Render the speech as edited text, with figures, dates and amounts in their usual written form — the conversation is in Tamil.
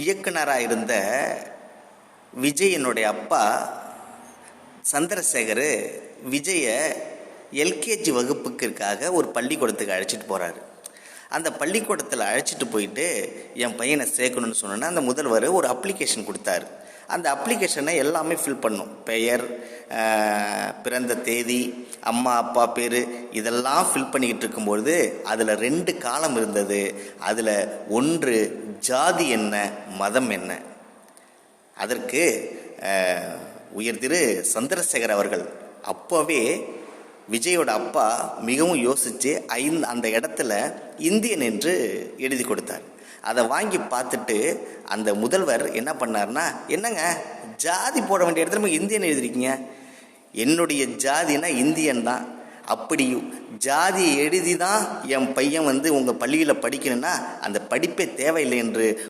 இயக்குனராக இருந்த விஜயனுடைய அப்பா சந்திரசேகர் விஜயை எல்கேஜி வகுப்புக்கிற்காக ஒரு பள்ளிக்கூடத்துக்கு அழைச்சிட்டு போகிறாரு. அந்த பள்ளிக்கூடத்தில் அழைச்சிட்டு போயிட்டு என் பையனை சேர்க்கணும்னு சொன்னோன்னா அந்த முதல்வர் ஒரு அப்ளிகேஷன் கொடுத்தாரு. அந்த அப்ளிகேஷனை எல்லாமே ஃபில் பண்ணும். பெயர், பிறந்த தேதி, அம்மா அப்பா பேர், இதெல்லாம் ஃபில் பண்ணிக்கிட்டு இருக்கும்பொழுது அதில் 2 காலம் இருந்தது. அதில் ஒன்று ஜாதி என்ன, மதம் என்ன. அதற்கு உயர் திரு சந்திரசேகர் அவர்கள் அப்போவே விஜயோட அப்பா மிகவும் யோசித்து அந்த இடத்துல இந்தியன் என்று எழுதி கொடுத்தார். அதை வாங்கி பார்த்துட்டு அந்த முதல்வர் என்ன பண்ணார்னா, என்னங்க ஜாதி போட வேண்டிய இடத்துல இந்தியன் எழுதிருக்கீங்க, என்னுடைய ஜாதினா இந்தியன் தான், அப்படி ஜாதியை எழுதி தான் என் பையன் உங்கள் பள்ளியில் படிக்கணும்னா அந்த படிப்பே தேவையில்லை என்று